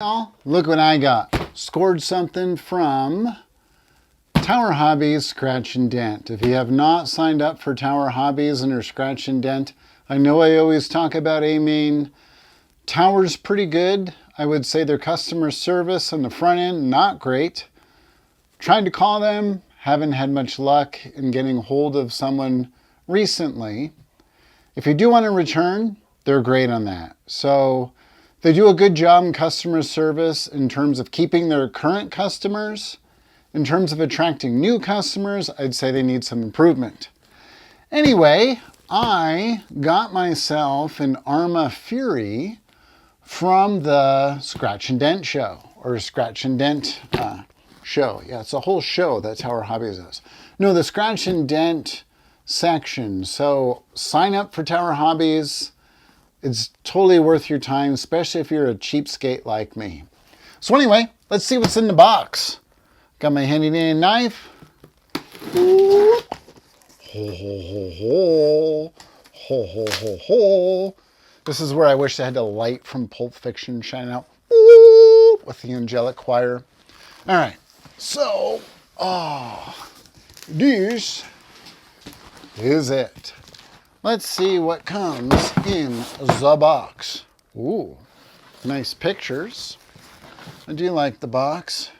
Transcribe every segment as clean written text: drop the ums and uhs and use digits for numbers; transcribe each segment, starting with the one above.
Look what I got. Scored something from Tower Hobbies Scratch and Dent. If you have not signed up for Tower Hobbies and or Scratch and Dent, I know I always talk about A-Main. Tower's pretty good. I would say their customer service on the front end, not great. Tried to call them, haven't had much luck in getting hold of someone recently. If you do want to return, they're great on that. So they do a good job in customer service in terms of keeping their current customers. In terms of attracting new customers, I'd say they need some improvement. Anyway, I got myself an ARRMA Fury from the Scratch and Dent show, or Scratch and Dent show. Yeah, it's a whole show that Tower Hobbies is. No, the Scratch and Dent section. So sign up for Tower Hobbies. It's totally worth your time, especially if you're a cheapskate like me. So anyway, let's see what's in the box. Got my handy dandy knife. Ho, ho, ho, ho. Ho, ho, ho, ho. This is where I wish I had the light from Pulp Fiction shining out with the angelic choir. All right, so, this is it. Let's see what comes in the box. Ooh, nice pictures. I do like the box.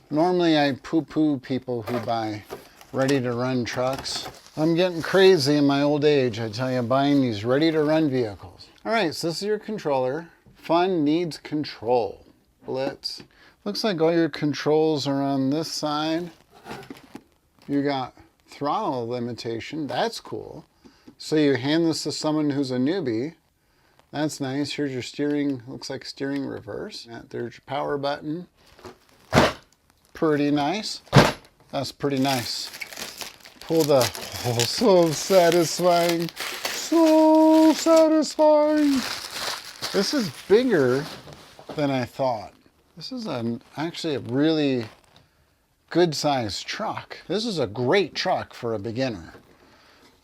Normally I poo-poo people who buy ready-to-run trucks. I'm getting crazy in my old age, I tell you, buying these ready-to-run vehicles. All right, so this is your controller. Fun needs control. Blitz. Looks like all your controls are on this side. You got throttle limitation. That's cool. So you hand this to someone who's a newbie. That's nice. Here's your steering, looks like steering reverse. There's your power button. Pretty nice. That's pretty nice. Pull the, oh, so satisfying. So satisfying. This is bigger than I thought. This is actually a really good sized truck. This is a great truck for a beginner.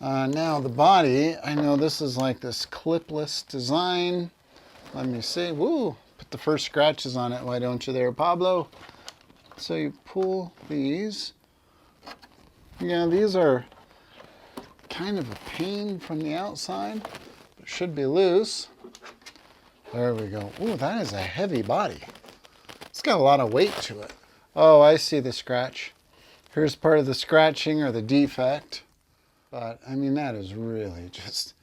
Now the body, I know this is like this clipless design. Let me see. Woo! Put the first scratches on it, why don't you there, Pablo? So you pull these. Yeah, these are kind of a pain from the outside. It should be loose. There we go. Ooh, that is a heavy body. It's got a lot of weight to it. Oh, I see the scratch. Here's part of the scratching or the defect. But, I mean, that is really just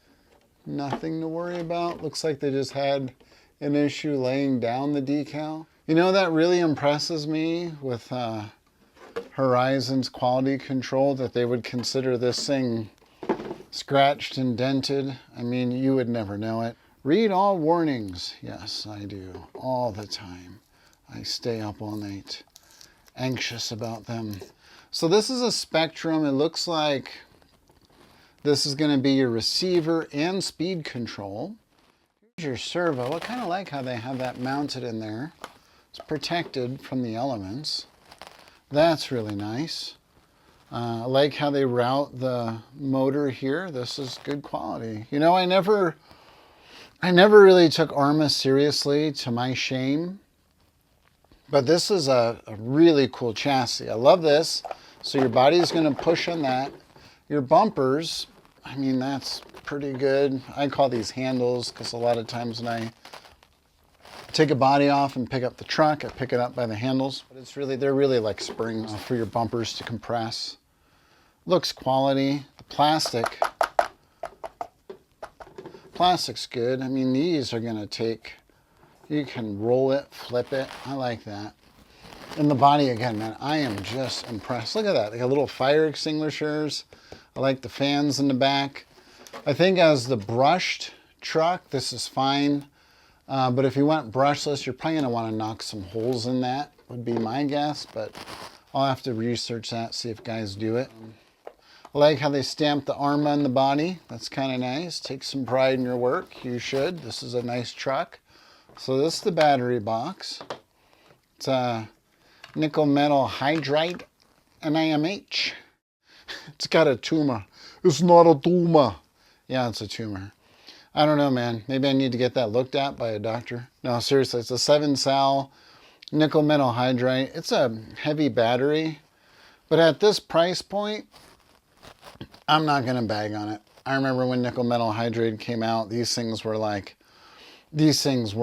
nothing to worry about. Looks like they just had an issue laying down the decal. You know, that really impresses me with Horizon's quality control, that they would consider this thing scratched and dented. I mean, you would never know it. Read all warnings. Yes, I do. All the time. I stay up all night, anxious about them. So this is a Spectrum. It looks like this is going to be your receiver and speed control. Here's your servo. I kind of like how they have that mounted in there. It's protected from the elements. That's really nice. I like how they route the motor here. This is good quality. You know, I never really took ARRMA seriously, to my shame. But this is a really cool chassis. I love this. So your body is going to push on that. Your bumpers, I mean, that's pretty good. I call these handles because a lot of times when I take a body off and pick up the truck, I pick it up by the handles. But it's really, they're really like springs for your bumpers to compress. Looks quality. The plastic's good. I mean, these are going to take, you can roll it, flip it. I like that. And the body again, man, I am just impressed. Look at that. They got little fire extinguishers. I like the fans in the back. I think as the brushed truck, this is fine. But if you want brushless, you're probably going to want to knock some holes in that, would be my guess. But I'll have to research that, see if guys do it. I like how they stamped the ARRMA on the body. That's kind of nice. Take some pride in your work. You should. This is a nice truck. So this is the battery box. It's a nickel metal hydride, NIMH. It's got a tumor. It's not a tumor. Yeah, it's a tumor. I don't know, man. Maybe I need to get that looked at by a doctor. No, seriously, it's a 7 sal nickel metal hydride. It's a heavy battery, but at this price point, I'm not going to bag on it. I remember when nickel metal hydride came out, these things were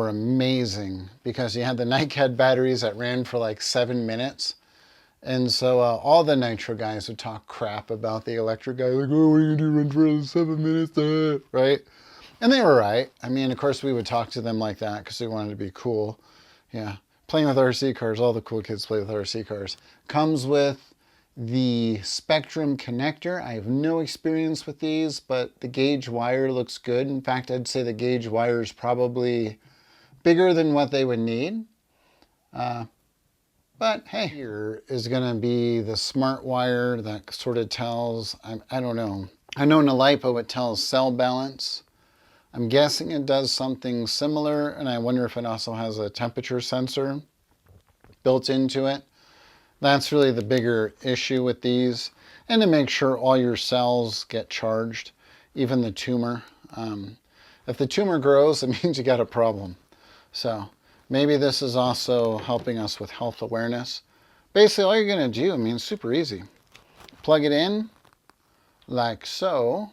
amazing because you had the NiCad batteries that ran for like 7 minutes. And so all the nitro guys would talk crap about the electric guy, like, oh, what are you going to do, run for 7 minutes, right? And they were right. I mean, of course, we would talk to them like that because we wanted to be cool. Yeah, playing with RC cars, all the cool kids play with RC cars. Comes with the Spectrum connector. I have no experience with these, but the gauge wire looks good. In fact, I'd say the gauge wire is probably bigger than what they would need. But hey, here is going to be the smart wire that sort of tells, I don't know. I know in a LiPo it tells cell balance. I'm guessing it does something similar, and I wonder if it also has a temperature sensor built into it. That's really the bigger issue with these. And to make sure all your cells get charged, even the tumor. If the tumor grows, it means you got a problem. So maybe this is also helping us with health awareness. Basically, all you're going to do, I mean, it's super easy. Plug it in like so.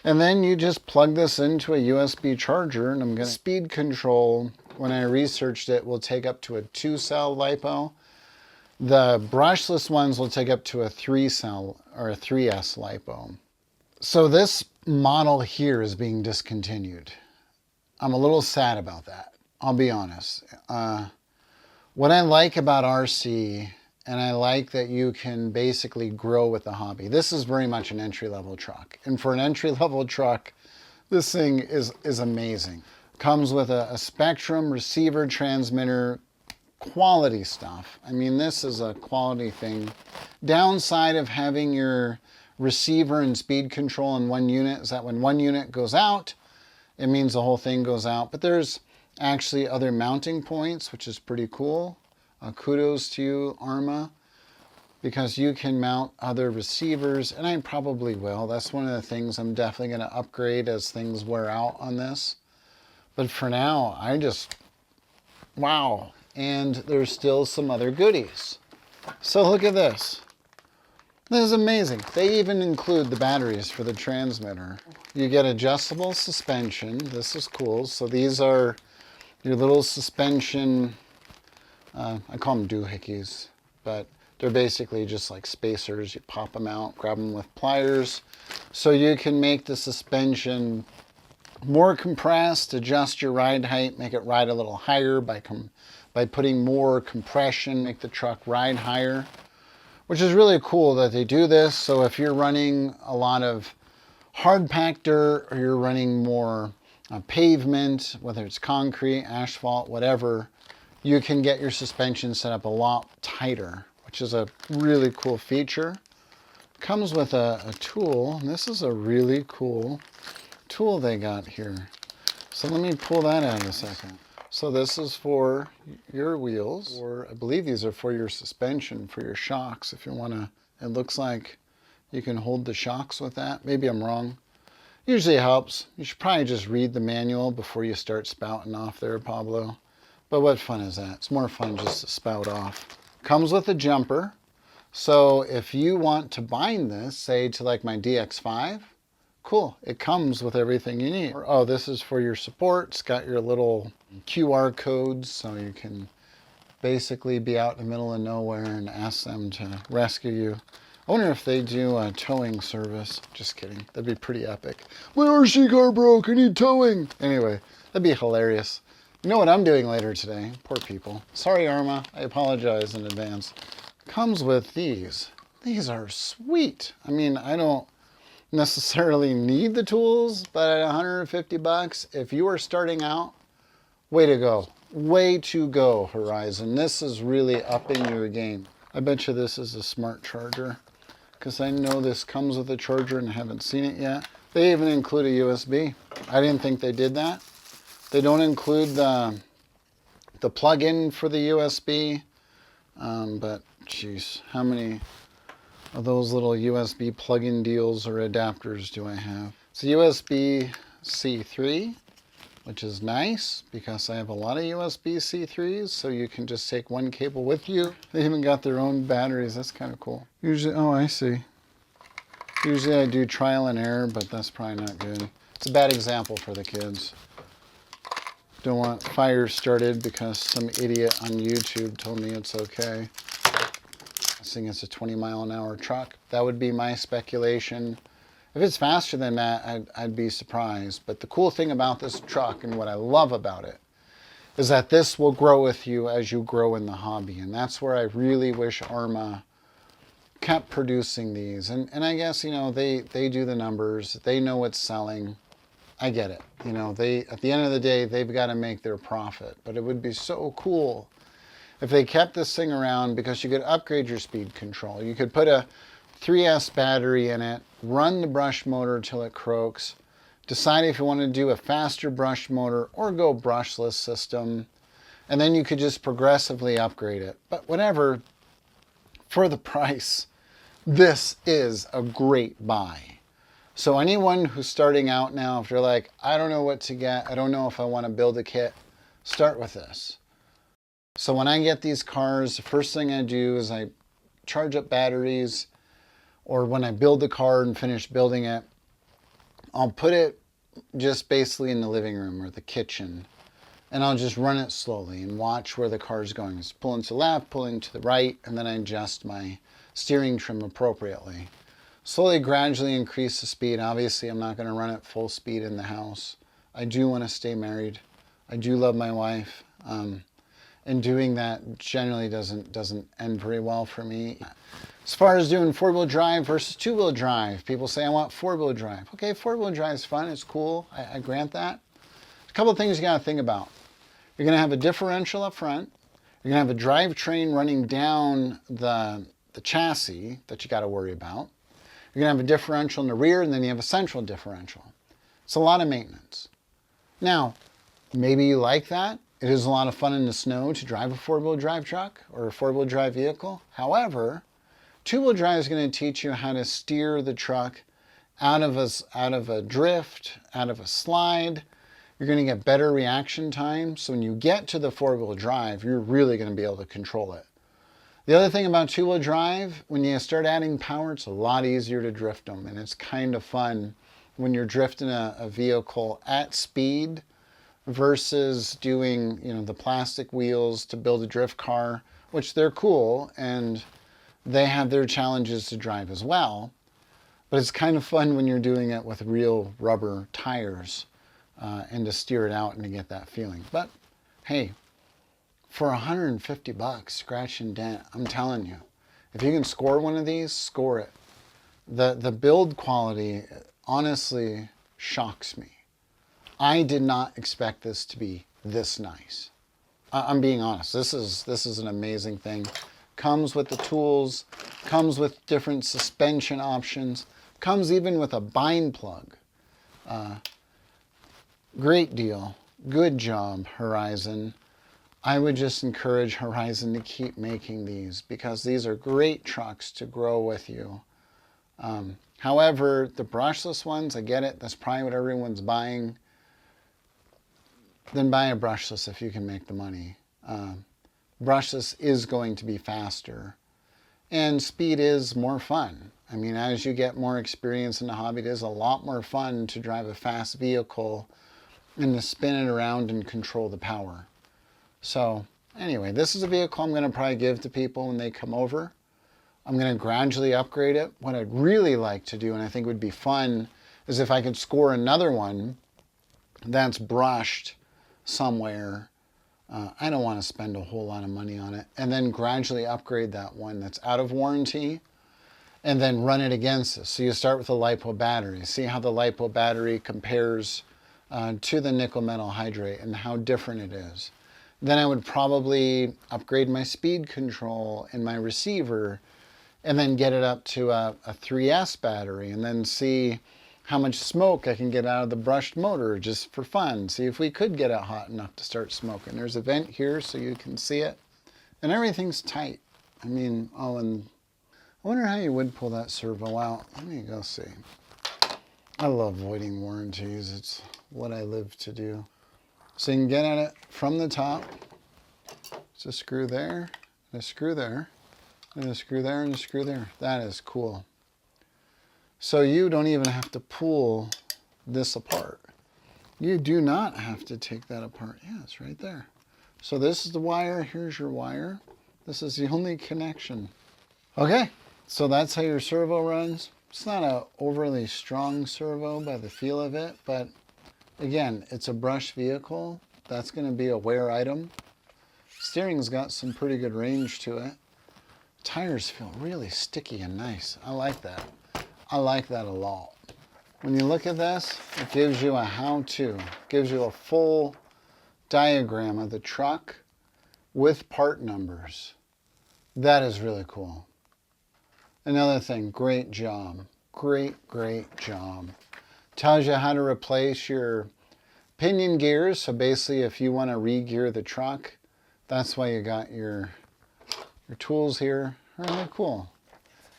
And then you just plug this into a USB charger. And I'm going to speed control, when I researched it, will take up to a 2-cell LiPo. The brushless ones will take up to a 3-cell or a 3S LiPo. So this model here is being discontinued. I'm a little sad about that. I'll be honest. What I like about RC, and I like that you can basically grow with the hobby. This is very much an entry-level truck. And for an entry-level truck, this thing is amazing. Comes with a Spectrum receiver, transmitter, quality stuff. I mean, this is a quality thing. Downside of having your receiver and speed control in one unit is that when one unit goes out, it means the whole thing goes out. But there's actually other mounting points, which is pretty cool. Kudos to you, Aarma, because you can mount other receivers, and I probably will. That's one of the things I'm definitely going to upgrade as things wear out on this. But for now, wow. And there's still some other goodies. So look at this. This is amazing. They even include the batteries for the transmitter. You get adjustable suspension. This is cool. So these are your little suspension, I call them doohickeys, but they're basically just like spacers. You pop them out, grab them with pliers. So you can make the suspension more compressed, adjust your ride height, make it ride a little higher by putting more compression, make the truck ride higher, which is really cool that they do this. So if you're running a lot of hard packed dirt, or you're running more pavement, whether it's concrete, asphalt, whatever, you can get your suspension set up a lot tighter, which is a really cool feature. Comes with a tool, and this is a really cool tool they got here. So let me pull that out in a second. So this is for your wheels, or I believe these are for your suspension, for your shocks. If you want to, it looks like you can hold the shocks with that. Maybe I'm wrong. Usually it helps. You should probably just read the manual before you start spouting off there, Pablo. But what fun is that? It's more fun just to spout off. Comes with a jumper. So if you want to bind this, say to like my DX5, cool. It comes with everything you need. Oh, this is for your support. It's got your little QR codes, so you can basically be out in the middle of nowhere and ask them to rescue you. I wonder if they do a towing service. Just kidding. That'd be pretty epic. My RC car broke. I need towing. Anyway, that'd be hilarious. You know what I'm doing later today? Poor people. Sorry, Aarma. I apologize in advance. Comes with these. These are sweet. I mean, I don't necessarily need the tools, but at 150 bucks, if you are starting out, way to go. Way to go, Horizon. This is really upping your game. I bet you this is a smart charger, because I know this comes with a charger and I haven't seen it yet. They even include a USB. I didn't think they did that. They don't include the plug-in for the USB, but geez, how many of those little USB plug-in deals or adapters do I have? It's a USB C3, which is nice because I have a lot of USB C3s, so you can just take one cable with you. They even got their own batteries. That's kind of cool. Usually, oh, I see. Usually I do trial and error, but that's probably not good. It's a bad example for the kids. Don't want fires started because some idiot on YouTube told me it's okay. I think it's a 20-mile-an-hour truck. That would be my speculation. If it's faster than that, I'd be surprised. But the cool thing about this truck and what I love about it is that this will grow with you as you grow in the hobby. And that's where I really wish ARRMA kept producing these. And I guess, you know, they do the numbers. They know what's selling. I get it. You know, at the end of the day, they've got to make their profit. But it would be so cool if they kept this thing around, because you could upgrade your speed control. You could put a 3S battery in it, run the brush motor till it croaks, decide if you want to do a faster brush motor or go brushless system, and then you could just progressively upgrade it. But whatever, for the price, this is a great buy. So anyone who's starting out now, if you're like, I don't know what to get, I don't know if I want to build a kit, start with this. So when I get these cars, the first thing I do is I charge up batteries, or when I build the car and finish building it, I'll put it just basically in the living room or the kitchen, and I'll just run it slowly and watch where the car's going. It's pulling to the left, pulling to the right, and then I adjust my steering trim appropriately. Slowly, gradually increase the speed. Obviously, I'm not going to run at full speed in the house. I do want to stay married. I do love my wife. And doing that generally doesn't end very well for me. As far as doing four-wheel drive versus two-wheel drive, people say, I want four-wheel drive. Okay, four-wheel drive is fun. It's cool. I grant that. A couple of things you got to think about. You're going to have a differential up front. You're going to have a drivetrain running down the chassis that you got to worry about. You're going to have a differential in the rear, and then you have a central differential. It's a lot of maintenance. Now, maybe you like that. It is a lot of fun in the snow to drive a four-wheel drive truck or a four-wheel drive vehicle. However, two-wheel drive is going to teach you how to steer the truck out of a drift, out of a slide. You're going to get better reaction time. So when you get to the four-wheel drive, you're really going to be able to control it. The other thing about two-wheel drive, when you start adding power, it's a lot easier to drift them. And it's kind of fun when you're drifting a vehicle at speed versus doing, you know, the plastic wheels to build a drift car, which they're cool and they have their challenges to drive as well. But it's kind of fun when you're doing it with real rubber tires and to steer it out and to get that feeling. But hey, for 150 bucks, scratch and dent, I'm telling you, if you can score one of these, score it. The build quality honestly shocks me. I did not expect this to be this nice. I'm being honest. This is an amazing thing. Comes with the tools, comes with different suspension options, comes even with a bind plug. Great deal. Good job, Horizon. I would just encourage Horizon to keep making these because these are great trucks to grow with you. However, the brushless ones, I get it. That's probably what everyone's buying. Then buy a brushless if you can make the money. Brushless is going to be faster. And speed is more fun. I mean, as you get more experience in the hobby, it is a lot more fun to drive a fast vehicle and to spin it around and control the power. So anyway, this is a vehicle I'm going to probably give to people when they come over. I'm going to gradually upgrade it. What I'd really like to do, and I think would be fun, is if I could score another one that's brushed somewhere. I don't want to spend a whole lot of money on it. And then gradually upgrade that one that's out of warranty and then run it against this. So you start with a LiPo battery. See how the LiPo battery compares to the nickel metal hydrate and how different it is. Then I would probably upgrade my speed control in my receiver and then get it up to a 3S battery and then see how much smoke I can get out of the brushed motor just for fun. See if we could get it hot enough to start smoking. There's a vent here so you can see it. And everything's tight. I mean, oh, and I wonder how you would pull that servo out. Let me go see. I love voiding warranties. It's what I live to do. So you can get at it from the top. It's a screw there, and a screw there, and a screw there, and a screw there. That is cool. So you don't even have to pull this apart. You do not have to take that apart. Yeah, it's right there. So this is the wire. Here's your wire. This is the only connection. Okay, so that's how your servo runs. It's not an overly strong servo by the feel of it, but again, it's a brush vehicle. That's going to be a wear item. Steering's got some pretty good range to it. Tires feel really sticky and nice. I like that. I like that a lot. When you look at this, it gives you a how-to. It gives you a full diagram of the truck with part numbers. That is really cool. Another thing, great job. Great job. Tells you how to replace your pinion gears. So basically, if you want to re-gear the truck, that's why you got your tools here. Really cool.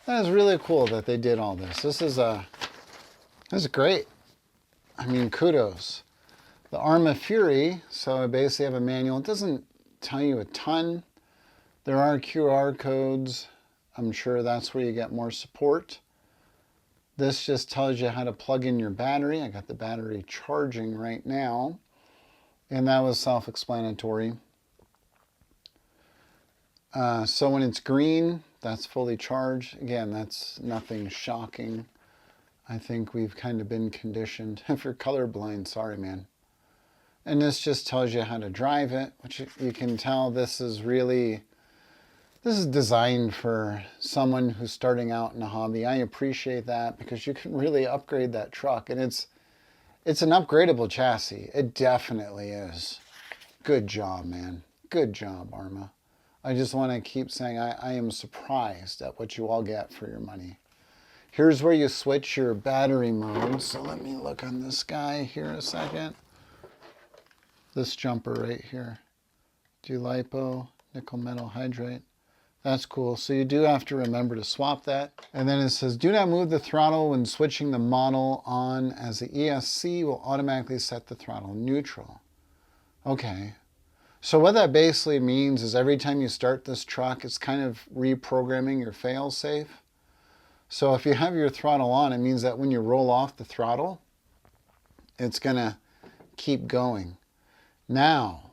That is really cool that they did all this. This is great. I mean, kudos. The ARRMA Fury, so I basically have a manual. It doesn't tell you a ton. There are QR codes. I'm sure that's where you get more support. This just tells you how to plug in your battery. I got the battery charging right now, and that was self-explanatory. So when it's green, that's fully charged. Again, that's nothing shocking. I think we've kind of been conditioned. If you're colorblind, sorry, man. And this just tells you how to drive it, which you can tell this is designed for someone who's starting out in a hobby. I appreciate that because you can really upgrade that truck, and it's an upgradable chassis. It definitely is. Good job, man. Good job, ARRMA. I just want to keep saying I am surprised at what you all get for your money. Here's where you switch your battery mode. So let me look on this guy here a second. This jumper right here. D-lipo, nickel metal hydrate. That's cool. So you do have to remember to swap that. And then it says, do not move the throttle when switching the model on, as the ESC will automatically set the throttle neutral. Okay. So what that basically means is every time you start this truck, it's kind of reprogramming your fail-safe. So if you have your throttle on, it means that when you roll off the throttle, it's going to keep going. Now,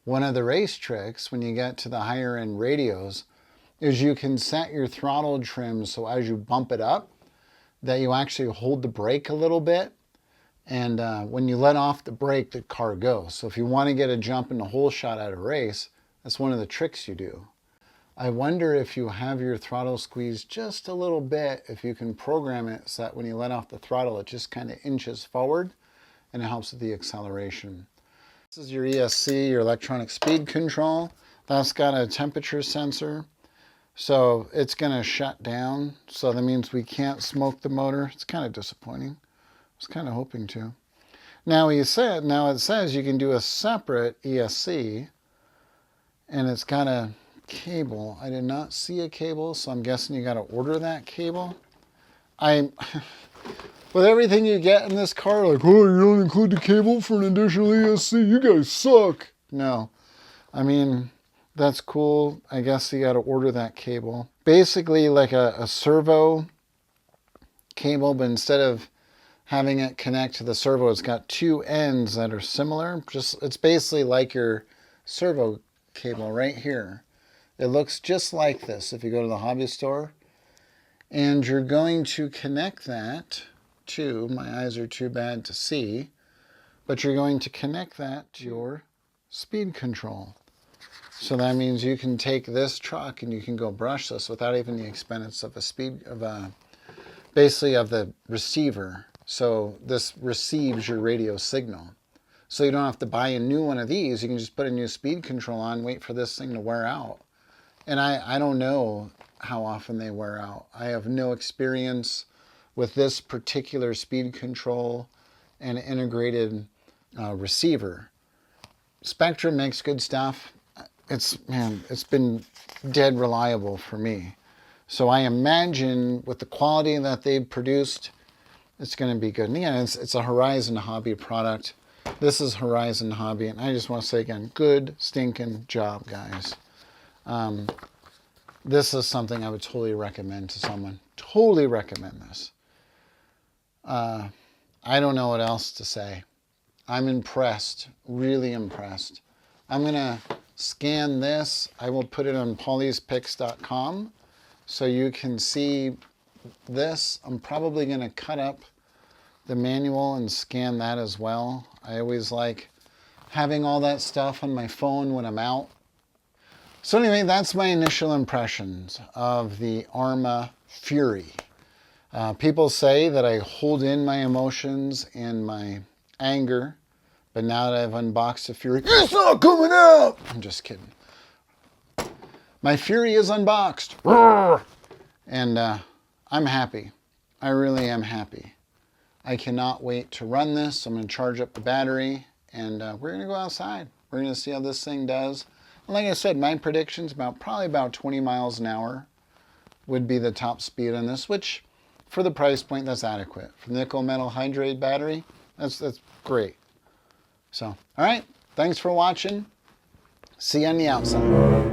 one of the race tricks when you get to the higher end radios is you can set your throttle trim so as you bump it up, that you actually hold the brake a little bit. And when you let off the brake, the car goes. So if you want to get a jump in the hole shot at a race, that's one of the tricks you do. I wonder if you have your throttle squeezed just a little bit, if you can program it so that when you let off the throttle, it just kind of inches forward and it helps with the acceleration. This is your ESC, your electronic speed control. That's got a temperature sensor. So it's going to shut down. So that means we can't smoke the motor. It's kind of disappointing. I was kind of hoping to. Now it says you can do a separate ESC, and it's got a cable. I did not see a cable, so I'm guessing you got to order that cable. With everything you get in this car, like, oh, you don't include the cable for an additional ESC, you guys suck. No, I mean, that's cool. I guess you got to order that cable. Basically like a servo cable, but instead of having it connect to the servo, it's got two ends that are similar. It's basically like your servo cable right here. It looks just like this if you go to the hobby store. And you're going to connect that to, my eyes are too bad to see, but you're going to connect that to your speed control. So that means you can take this truck and you can go brushless without even the expense of basically of the receiver. So this receives your radio signal. So you don't have to buy a new one of these. You can just put a new speed control on, wait for this thing to wear out. And I don't know how often they wear out. I have no experience with this particular speed control and integrated receiver. Spectrum makes good stuff. It's been dead reliable for me. So I imagine with the quality that they've produced, it's going to be good. And again, it's a Horizon Hobby product. This is Horizon Hobby, and I just want to say again, good stinking job, guys. This is something I would totally recommend to someone. Totally recommend this. I don't know what else to say. I'm impressed, really impressed. I'm going to scan this. I will put it on pauliespicks.com so you can see this. I'm probably going to cut up the manual and scan that as well. I always like having all that stuff on my phone when I'm out. So anyway, that's my initial impressions of the ARRMA Fury. People say that I hold in my emotions and my anger, but now that I've unboxed the Fury, it's not coming out! I'm just kidding. My Fury is unboxed. And I'm happy. I really am happy. I cannot wait to run this. I'm going to charge up the battery, and we're going to go outside. We're going to see how this thing does. And like I said, my predictions probably about 20 miles an hour would be the top speed on this, which for the price point, that's adequate. For the nickel metal hydride battery, that's great. So, all right, thanks for watching. See you on the outside.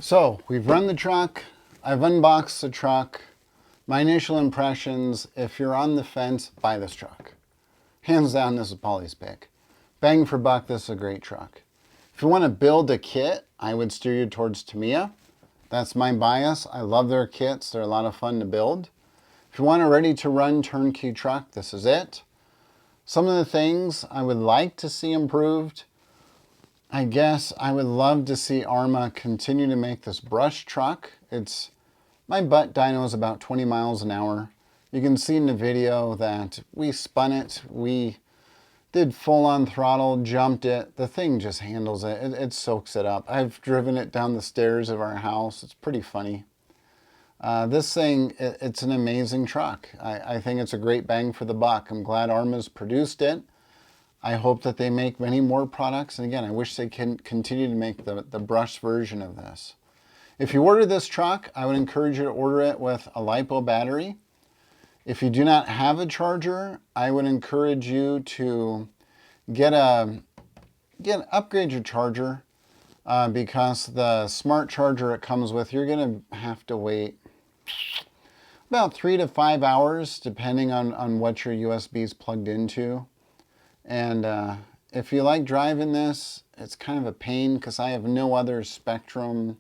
So we've run the truck, I've unboxed the truck. My initial impressions, if you're on the fence, buy this truck. Hands down, this is Paulie's pick. Bang for buck, this is a great truck. If you want to build a kit, I would steer you towards Tamiya. That's my bias. I love their kits. They're a lot of fun to build. If you want a ready-to-run turnkey truck, this is it. Some of the things I would like to see improved, I guess I would love to see ARRMA continue to make this brush truck. My butt dyno is about 20 miles an hour. You can see in the video that we spun it. We did full-on throttle, jumped it. The thing just handles it. It soaks it up. I've driven it down the stairs of our house. It's pretty funny. This thing, it's an amazing truck. I think it's a great bang for the buck. I'm glad ARRMA's produced it. I hope that they make many more products. And again, I wish they can continue to make the brush version of this. If you order this truck, I would encourage you to order it with a LiPo battery. If you do not have a charger, I would encourage you to upgrade your charger because the smart charger it comes with, you're going to have to wait about 3 to 5 hours depending on what your USB is plugged into. And if you like driving this, it's kind of a pain because I have no other Spectrum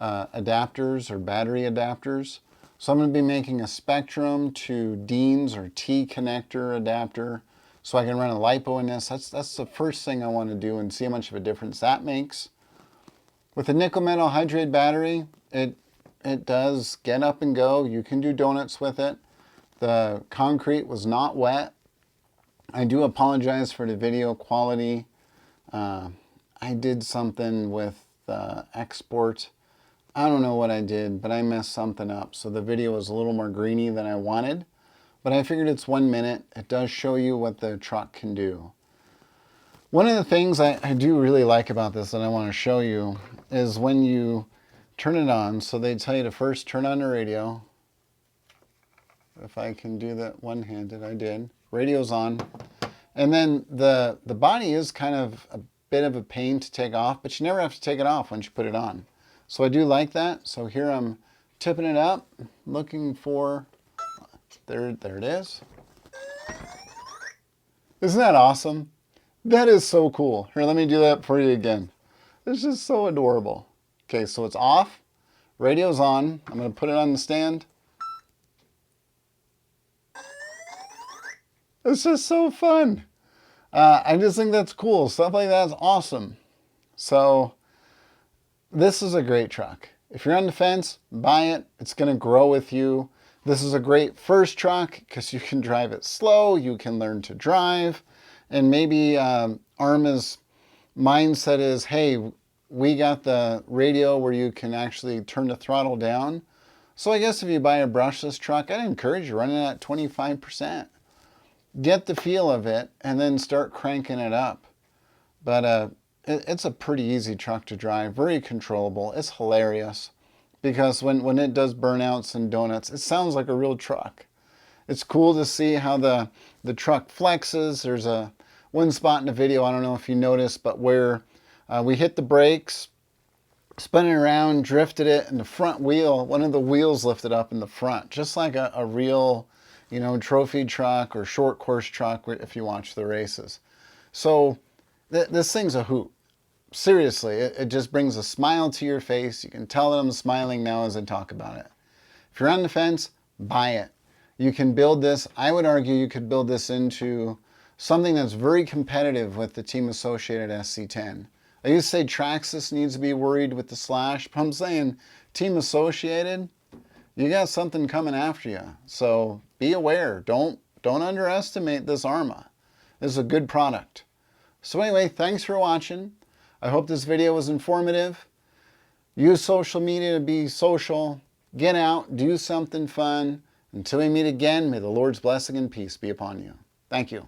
adapters or battery adapters. So I'm going to be making a Spectrum to Dean's or T connector adapter so I can run a LiPo in this. That's the first thing I want to do and see how much of a difference that makes. With the nickel metal hydride battery, it does get up and go. You can do donuts with it. The concrete was not wet. I do apologize for the video quality. I did something with the export. I don't know what I did, but I messed something up. So the video was a little more grainy than I wanted. But I figured it's 1 minute. It does show you what the truck can do. One of the things I do really like about this that I want to show you is when you turn it on. So they tell you to first turn on the radio. If I can do that one-handed, I did. Radio's on. And then the body is kind of a bit of a pain to take off, but you never have to take it off once you put it on. So I do like that. So here I'm tipping it up, looking for, there it is. Isn't that awesome? That is so cool. Here, let me do that for you again. It's just so adorable. Okay, so it's off. Radio's on. I'm going to put it on the stand. It's just so fun. I just think that's cool. Stuff like that's awesome. So this is a great truck. If you're on the fence, buy it. It's going to grow with you. This is a great first truck because you can drive it slow. You can learn to drive. And maybe Aarma's mindset is, hey, we got the radio where you can actually turn the throttle down. So I guess if you buy a brushless truck, I'd encourage you running at 25%. Get the feel of it and then start cranking it up. But it's a pretty easy truck to drive, very controllable. It's hilarious because when it does burnouts and donuts, it sounds like a real truck. It's cool to see how the truck flexes. There's one spot in the video, I don't know if you noticed, but where we hit the brakes, spun it around, drifted it, and the front wheel, one of the wheels lifted up in the front, just like a real, you know, trophy truck or short course truck if you watch the races. So this thing's a hoot. Seriously, it just brings a smile to your face. You can tell that I'm smiling now as I talk about it. If you're on the fence, buy it. You can build this, I would argue you could build this into something that's very competitive with the Team Associated SC10. I used to say Traxxas needs to be worried with the Slash, but I'm saying Team Associated, you got something coming after you. So be aware. Don't underestimate this ARRMA. This is a good product. So anyway, thanks for watching. I hope this video was informative. Use social media to be social. Get out, do something fun. Until we meet again, may the Lord's blessing and peace be upon you. Thank you.